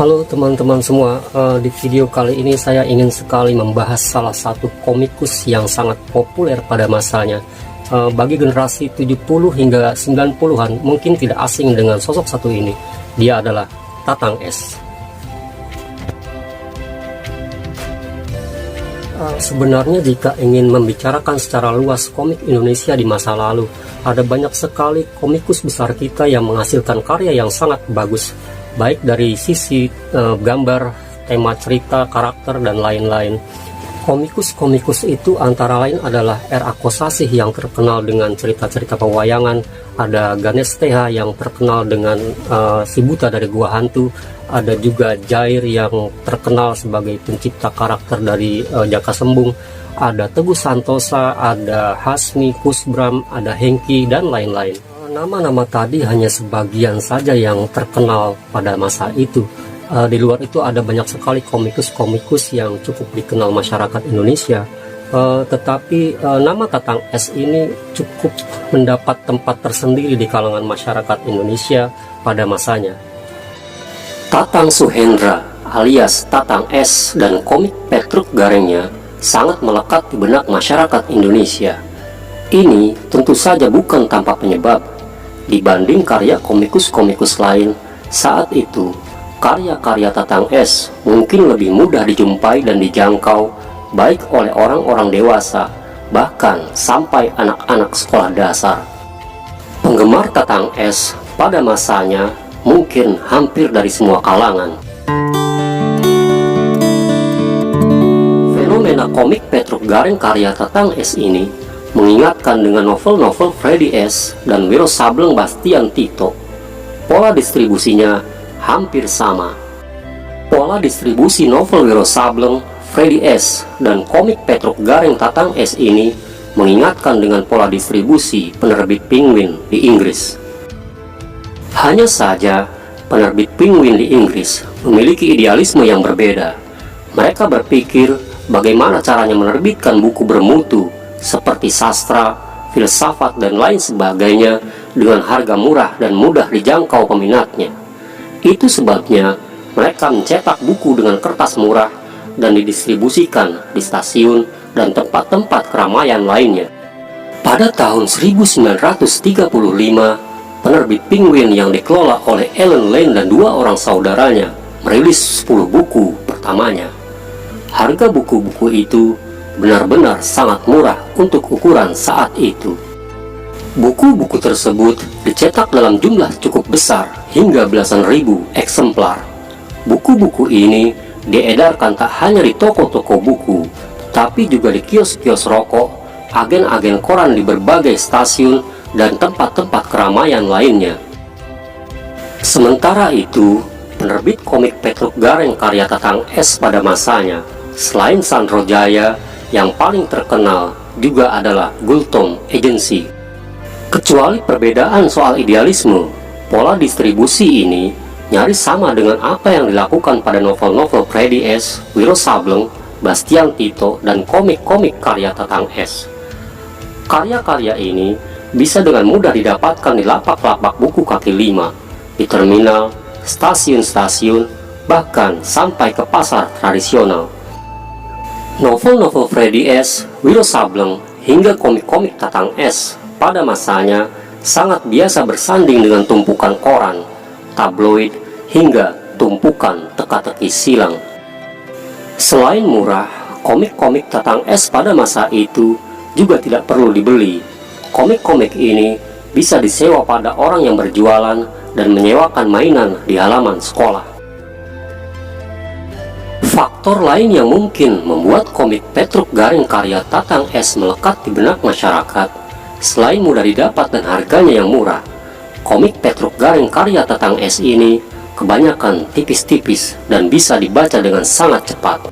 Halo teman-teman semua, di video kali ini saya ingin sekali membahas salah satu komikus yang sangat populer pada masanya. Bagi generasi 70 hingga 90-an mungkin tidak asing dengan sosok satu ini. Dia adalah Tatang S. Sebenarnya jika ingin membicarakan secara luas komik Indonesia di masa lalu, ada banyak sekali komikus besar kita yang menghasilkan karya yang sangat bagus, baik dari sisi gambar, tema cerita, karakter, dan lain-lain. Komikus-komikus itu antara lain adalah R.A. Kosasih yang terkenal dengan cerita-cerita pewayangan, ada Ganesh TH yang terkenal dengan Si Buta dari Gua Hantu, ada juga Jair yang terkenal sebagai pencipta karakter dari Jaka Sembung, ada Teguh Santosa, ada Hasmi, Kusbram, ada Hengki, dan lain-lain. Nama-nama tadi hanya sebagian saja yang terkenal pada masa itu. Di luar itu ada banyak sekali komikus-komikus yang cukup dikenal masyarakat Indonesia. Tetapi nama Tatang S ini cukup mendapat tempat tersendiri di kalangan masyarakat Indonesia pada masanya. Tatang Suhendra alias Tatang S dan komik Petruk Garengnya sangat melekat di benak masyarakat Indonesia. Ini tentu saja bukan tanpa penyebab. Dibanding karya komikus-komikus lain, saat itu karya-karya Tatang S mungkin lebih mudah dijumpai dan dijangkau baik oleh orang-orang dewasa, bahkan sampai anak-anak sekolah dasar. Penggemar Tatang S pada masanya mungkin hampir dari semua kalangan. Fenomena komik Petruk Gareng karya Tatang S ini mengingatkan dengan novel-novel Freddy S dan Wiro Sableng Bastian Tito. Pola distribusinya hampir sama. Pola distribusi novel Wiro Sableng, Freddy S, dan komik Petruk Gareng Tatang S ini mengingatkan dengan pola distribusi penerbit Penguin di Inggris. Hanya saja, penerbit Penguin di Inggris memiliki idealisme yang berbeda. Mereka berpikir bagaimana caranya menerbitkan buku bermutu seperti sastra, filsafat, dan lain sebagainya dengan harga murah dan mudah dijangkau peminatnya. Itu sebabnya mereka mencetak buku dengan kertas murah dan didistribusikan di stasiun dan tempat-tempat keramaian lainnya. Pada tahun 1935, penerbit Penguin yang dikelola oleh Allen Lane dan dua orang saudaranya merilis 10 buku pertamanya. Harga buku-buku itu benar-benar sangat murah untuk ukuran saat itu. Buku-buku tersebut dicetak dalam jumlah cukup besar hingga belasan ribu eksemplar. Buku-buku ini diedarkan tak hanya di toko-toko buku, tapi juga di kios-kios rokok, agen-agen koran di berbagai stasiun, dan tempat-tempat keramaian lainnya. Sementara itu, penerbit komik Petruk Gareng karya Tatang S pada masanya, selain Sandro Jaya, yang paling terkenal juga adalah Gultom Agency. Kecuali perbedaan soal idealisme, pola distribusi ini nyaris sama dengan apa yang dilakukan pada novel-novel Freddy S, Wiro Sableng, Bastian Tito, dan komik-komik karya Tatang S. Karya-karya ini bisa dengan mudah didapatkan di lapak-lapak buku kaki lima, di terminal, stasiun-stasiun, bahkan sampai ke pasar tradisional. Novel-novel Freddy S, Wiro Sableng, hingga komik-komik Tatang S pada masanya sangat biasa bersanding dengan tumpukan koran, tabloid, hingga tumpukan teka-teki silang. Selain murah, komik-komik Tatang S pada masa itu juga tidak perlu dibeli. Komik-komik ini bisa disewa pada orang yang berjualan dan menyewakan mainan di halaman sekolah. Faktor lain yang mungkin membuat komik Petruk Gareng karya Tatang S melekat di benak masyarakat, selain mudah didapat dan harganya yang murah, komik Petruk Gareng karya Tatang S ini kebanyakan tipis-tipis dan bisa dibaca dengan sangat cepat.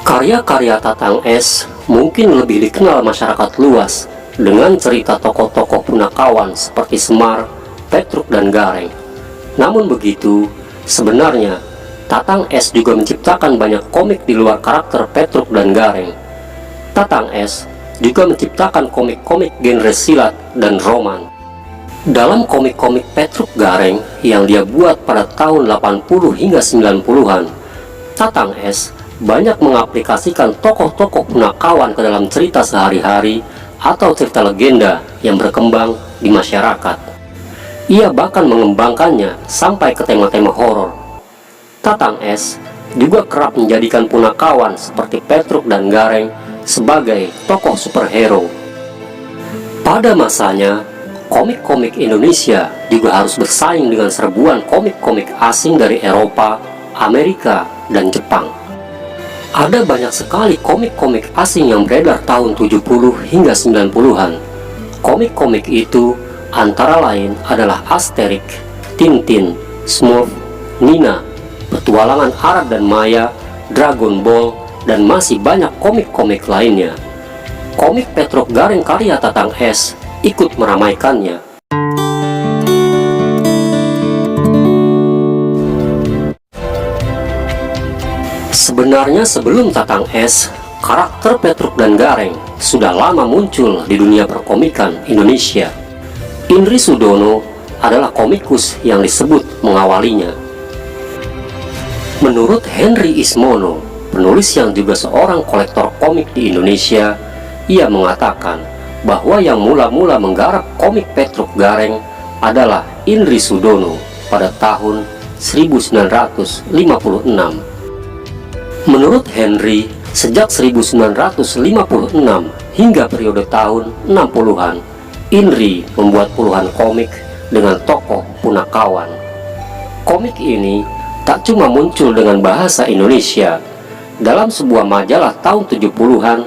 Karya-karya Tatang S mungkin lebih dikenal masyarakat luas dengan cerita tokoh-tokoh punakawan seperti Semar, Petruk, dan Gareng. Namun begitu, sebenarnya Tatang S juga menciptakan banyak komik di luar karakter Petruk dan Gareng. Tatang S juga menciptakan komik-komik genre silat dan roman. Dalam komik-komik Petruk Gareng yang dia buat pada tahun 80 hingga 90-an, Tatang S banyak mengaplikasikan tokoh-tokoh punakawan ke dalam cerita sehari-hari atau cerita legenda yang berkembang di masyarakat. Ia bahkan mengembangkannya sampai ke tema-tema horor. Tatang S juga kerap menjadikan punakawan seperti Petruk dan Gareng sebagai tokoh superhero. Pada masanya, komik-komik Indonesia juga harus bersaing dengan serbuan komik-komik asing dari Eropa, Amerika, dan Jepang. Ada banyak sekali komik-komik asing yang beredar tahun 70 hingga 90-an. Komik-komik itu antara lain adalah Asterix, Tintin, Smurf, Nina, Petualangan Arab dan Maya, Dragon Ball, dan masih banyak komik-komik lainnya. Komik Petruk Gareng karya Tatang S ikut meramaikannya. Sebenarnya sebelum Tatang S, karakter Petruk dan Gareng sudah lama muncul di dunia perkomikan Indonesia. Indri Sudono adalah komikus yang disebut mengawalinya. Menurut Henry Ismono, penulis yang juga seorang kolektor komik di Indonesia, ia mengatakan bahwa yang mula-mula menggarap komik Petruk Gareng adalah Indri Sudono pada tahun 1956. Menurut Henry, sejak 1956 hingga periode tahun 60-an, Indri membuat puluhan komik dengan tokoh punakawan. Komik ini tak cuma muncul dengan bahasa Indonesia. Dalam sebuah majalah tahun 70-an,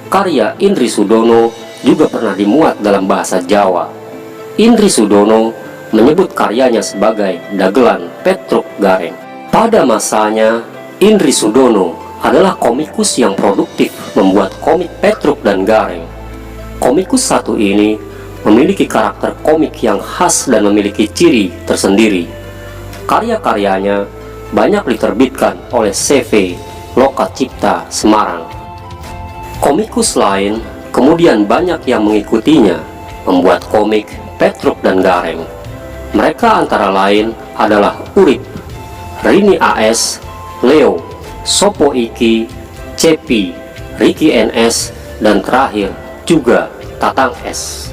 karya Indri Sudono juga pernah dimuat dalam bahasa Jawa. Indri Sudono menyebut karyanya sebagai dagelan Petruk Gareng. Pada masanya, Indri Sudono adalah komikus yang produktif membuat komik Petruk dan Gareng. Komikus satu ini memiliki karakter komik yang khas dan memiliki ciri tersendiri. Karya-karyanya banyak diterbitkan oleh CV Loka Cipta Semarang. Komikus lain kemudian banyak yang mengikutinya membuat komik Petruk dan Gareng. Mereka antara lain adalah Urip, Rini AS, Leo, Sopo Iki, Cepi, Ricky NS, dan terakhir juga Tatang S.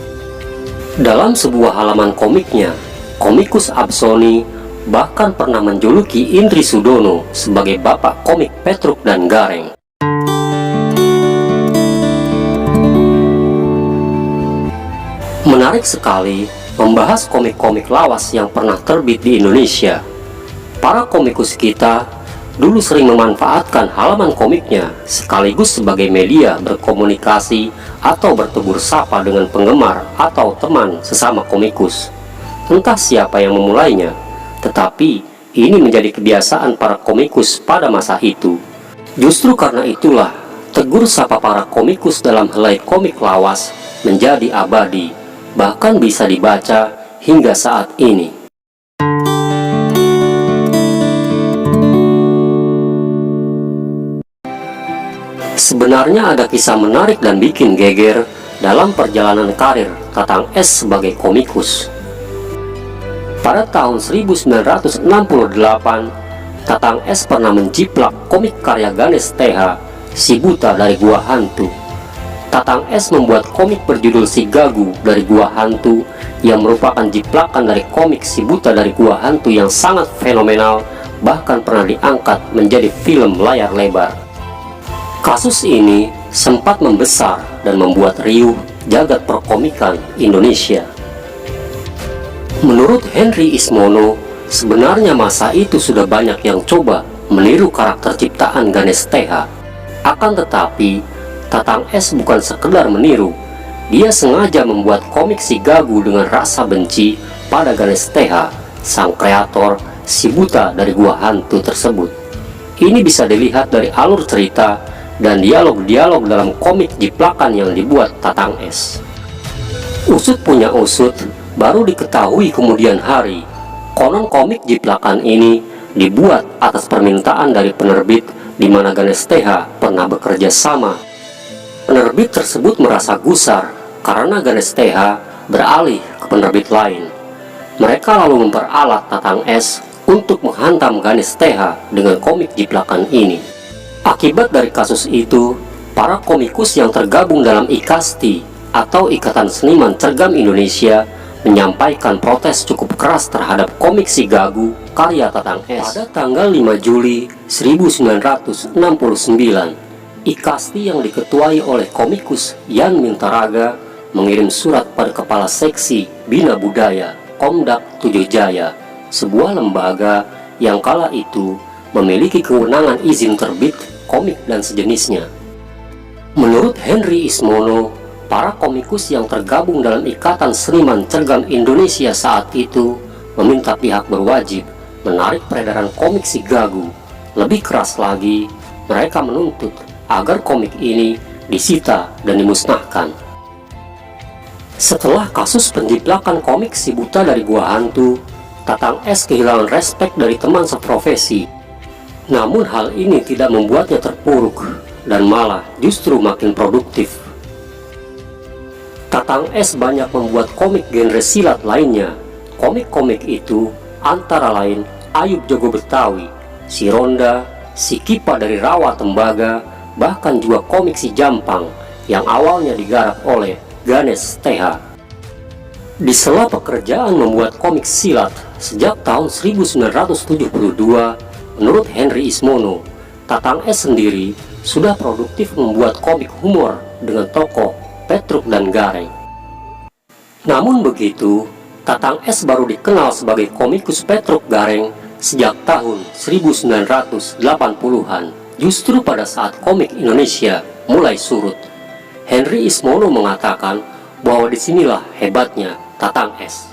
Dalam sebuah halaman komiknya, komikus Absoni bahkan pernah menjuluki Indri Sudono sebagai bapak komik Petruk dan Gareng. Menarik sekali membahas komik-komik lawas yang pernah terbit di Indonesia. Para komikus kita dulu sering memanfaatkan halaman komiknya sekaligus sebagai media berkomunikasi atau bertegur sapa dengan penggemar atau teman sesama komikus. Entah siapa yang memulainya, tetapi ini menjadi kebiasaan para komikus pada masa itu. Justru karena itulah, tegur sapa para komikus dalam helai komik lawas menjadi abadi, bahkan bisa dibaca hingga saat ini. Sebenarnya ada kisah menarik dan bikin geger dalam perjalanan karir Tatang S sebagai komikus. Pada tahun 1968, Tatang S pernah menjiplak komik karya Ganes TH, Si Buta dari Gua Hantu. Tatang S membuat komik berjudul Si Gagu dari Gua Hantu yang merupakan jiplakan dari komik Si Buta dari Gua Hantu yang sangat fenomenal, bahkan pernah diangkat menjadi film layar lebar. Kasus ini sempat membesar dan membuat riuh jagat perkomikan Indonesia. Menurut Henry Ismono, sebenarnya masa itu sudah banyak yang coba meniru karakter ciptaan Ganes TH. Akan tetapi, Tatang S bukan sekedar meniru, dia sengaja membuat komik Si Gagu dengan rasa benci pada Ganes TH, sang kreator Si Buta dari Gua Hantu tersebut. Ini bisa dilihat dari alur cerita dan dialog-dialog dalam komik jiplakan yang dibuat Tatang S. Usut punya usut, baru diketahui kemudian hari, konon komik jiplakan ini dibuat atas permintaan dari penerbit di mana Ganes TH pernah bekerja sama. Penerbit tersebut merasa gusar karena Ganes TH beralih ke penerbit lain. Mereka lalu memperalat Tatang S untuk menghantam Ganesh TH dengan komik jiplakan ini. Akibat dari kasus itu, para komikus yang tergabung dalam IKASTI atau Ikatan Seniman Cergam Indonesia menyampaikan protes cukup keras terhadap komik Si Gagu karya Tatang S. Pada tanggal 5 Juli 1969, IKASTI yang diketuai oleh komikus Yan Mintaraga mengirim surat pada Kepala Seksi Bina Budaya Komdak 7 Jaya, sebuah lembaga yang kala itu memiliki kewenangan izin terbit komik dan sejenisnya. Menurut Henry Ismono, para komikus yang tergabung dalam Ikatan Seniman Cergam Indonesia saat itu meminta pihak berwajib menarik peredaran komik Si Gagu. Lebih keras lagi, mereka menuntut agar komik ini disita dan dimusnahkan. Setelah kasus penjiplakan komik Si Buta dari Gua Hantu, Tatang S kehilangan respek dari teman seprofesi. Namun hal ini tidak membuatnya terpuruk dan malah justru makin produktif. Tatang S banyak membuat komik genre silat lainnya. Komik-komik itu antara lain Ayub Jago Betawi, Si Ronda, Si Kipa dari Rawa Tembaga, bahkan juga komik Si Jampang yang awalnya digarap oleh Ganesh TH. Di sela pekerjaan membuat komik silat sejak tahun 1972, menurut Henry Ismono, Tatang S sendiri sudah produktif membuat komik humor dengan tokoh Petruk dan Gareng. Namun begitu, Tatang S baru dikenal sebagai komikus Petruk Gareng sejak tahun 1980-an, justru pada saat komik Indonesia mulai surut. Henry Ismono mengatakan bahwa disinilah hebatnya Tatang S.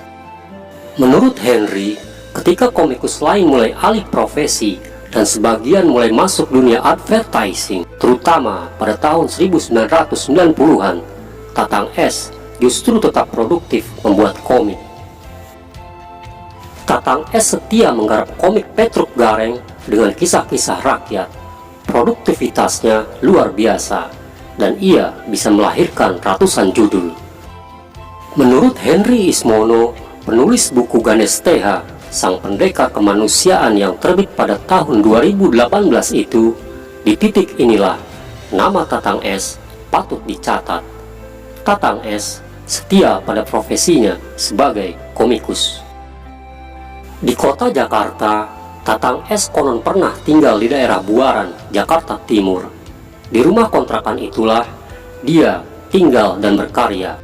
Menurut Henry, ketika komikus lain mulai alih profesi dan sebagian mulai masuk dunia advertising, terutama pada tahun 1990-an, Tatang S justru tetap produktif membuat komik. Tatang S setia menggarap komik Petruk Gareng dengan kisah-kisah rakyat. Produktivitasnya luar biasa, dan ia bisa melahirkan ratusan judul. Menurut Henry Ismono, penulis buku Ganesh TH, Sang Pendekar Kemanusiaan yang terbit pada tahun 2018 itu, di titik inilah nama Tatang S patut dicatat. Tatang S setia pada profesinya sebagai komikus. Di kota Jakarta, Tatang S konon pernah tinggal di daerah Buaran, Jakarta Timur. Di rumah kontrakan itulah dia tinggal dan berkarya.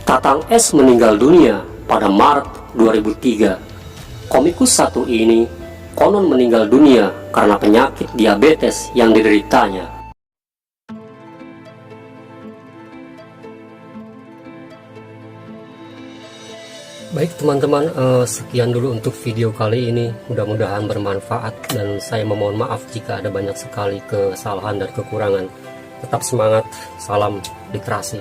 Tatang S meninggal dunia pada Maret 2003. Komikus satu ini konon meninggal dunia karena penyakit diabetes yang dideritanya. Baik teman-teman, sekian dulu untuk video kali ini. Mudah-mudahan bermanfaat dan saya memohon maaf jika ada banyak sekali kesalahan dan kekurangan. Tetap semangat, salam literasi.